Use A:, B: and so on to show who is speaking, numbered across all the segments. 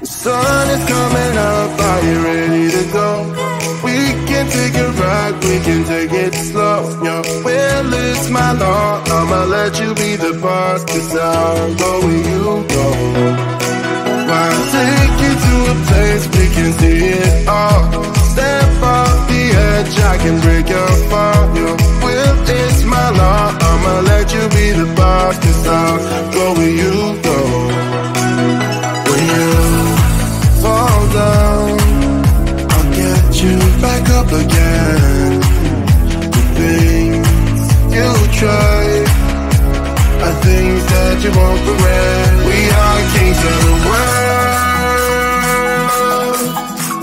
A: The sun is coming up, are you ready to go? We can take a ride, we can take it slow. Yo, well, it's my law, I'ma let you be the boss, 'cause I'll go where you go. I'll take you to a place we can see it all. Step off the edge, I can break your fall. Yo, well, it's my law, I'ma let you be the boss, 'cause I'll go where you go. When you fall down, I'll get you back up again. The things you try are things that you won't regret. We are kings of the world,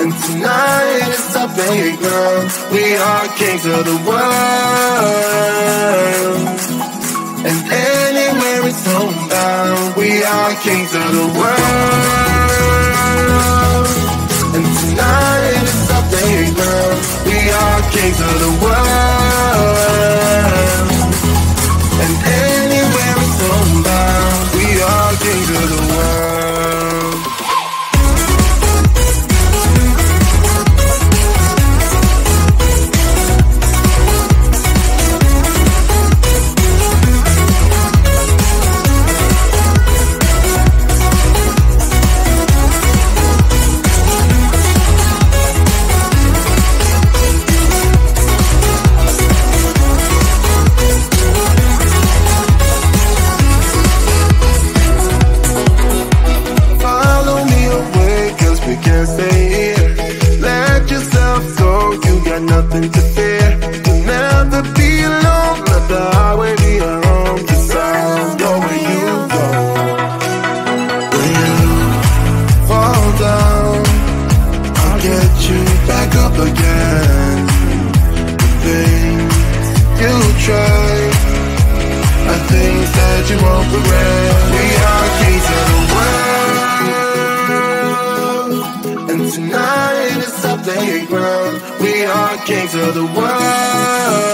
A: and tonight is our playground. We are kings of the world, and anywhere it's homebound. We are kings of the world, and tonight is our playground. We are kings of the world, and anywhere it's homebound. We are kings of the world. Nothing to fear, you'll never be alone. Let the highway be your home, 'cause I'll go where you go. When you fall down, I'll get you back up again. The things you try are things that you won't regret. We are kings of the world, and tonight is our playground. We are kings of the world,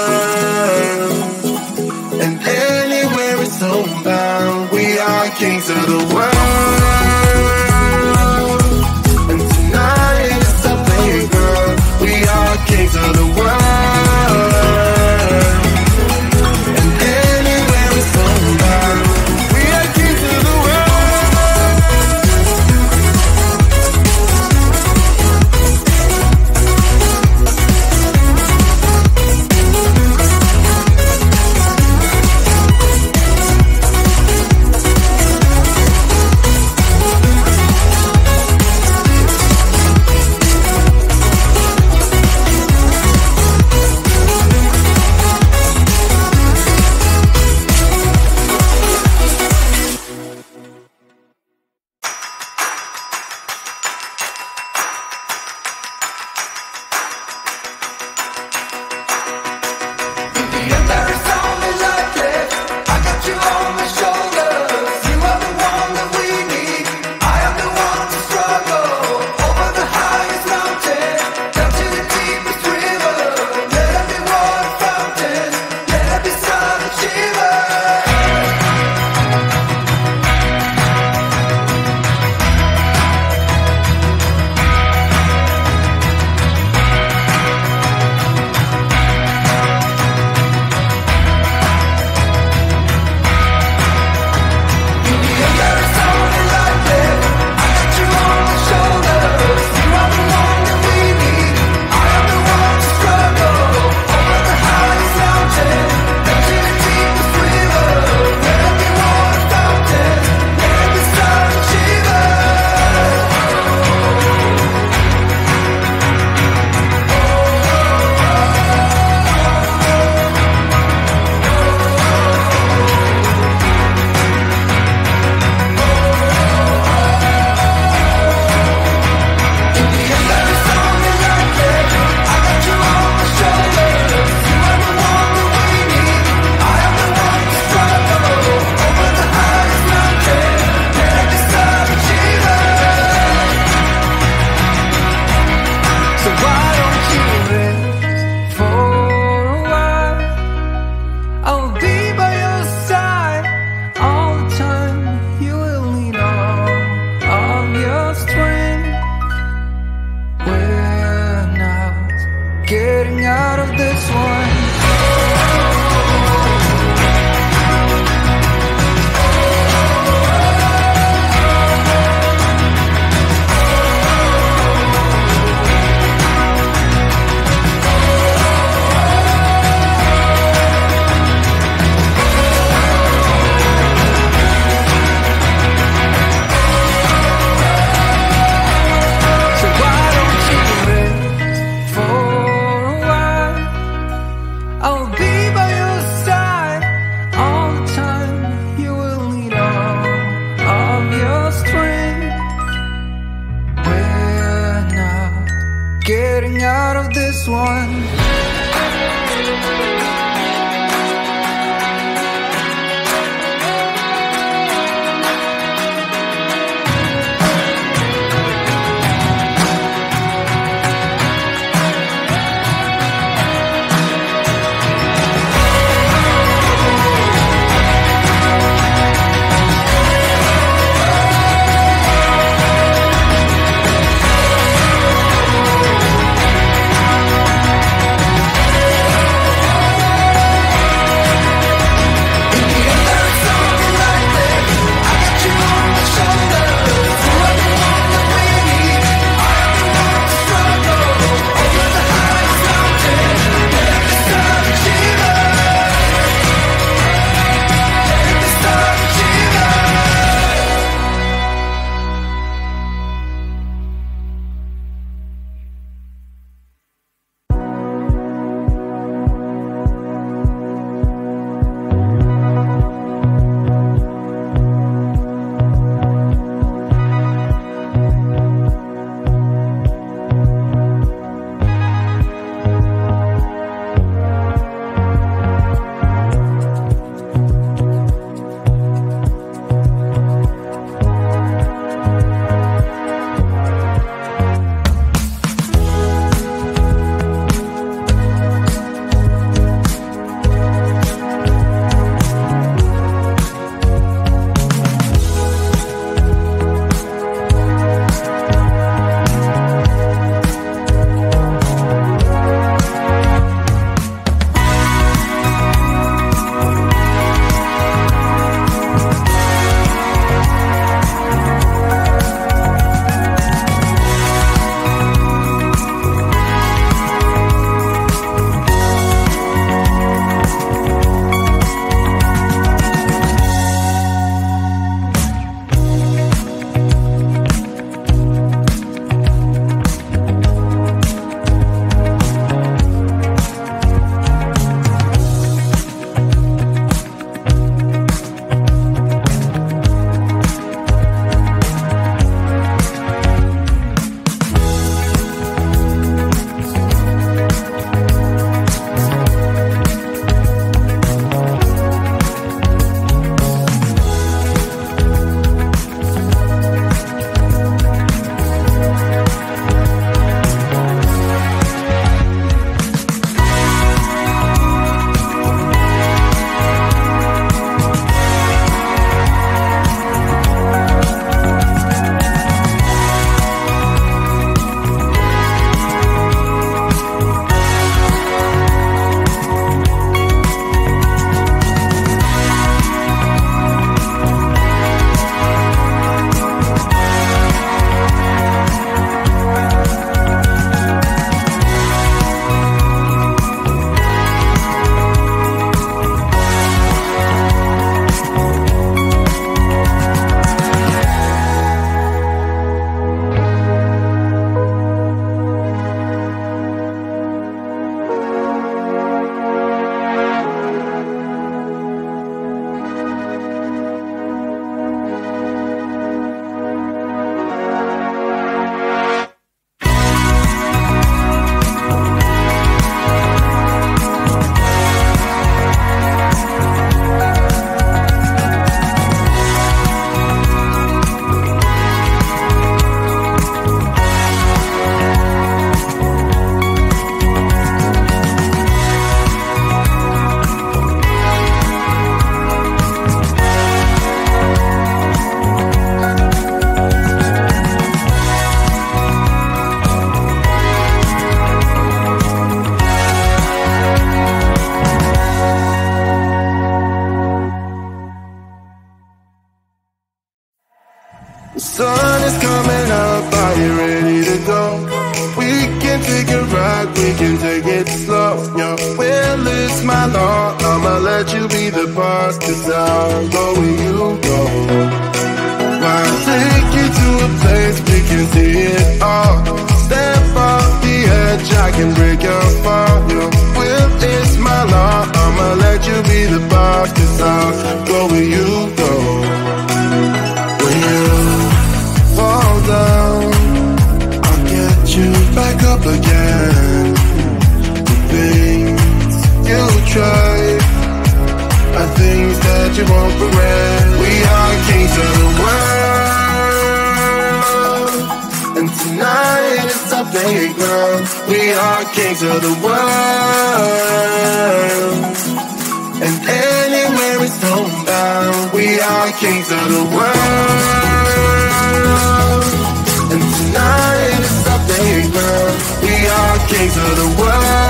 A: and anywhere it's homebound. We are kings of the world, and tonight is our playground. We are kings of the world, and anywhere it's homebound. We are kings of the world. this one. The sun is coming up, are you ready to go? We can take a ride, we can take it slow. Yo, well, it's my law, I'ma let you be the boss, 'cause I'll go where you go. I'll take you to a place we can see it all. Step off the edge, I can break your fall. Yo, well, it's my law, I'ma let you be the boss, 'cause I'll go where you go. When you fall down, I'll get you back up again. playground. We are kings of the world. And anywhere it's homebound, we are kings of the world. And tonight it's our playground. We are kings of the world.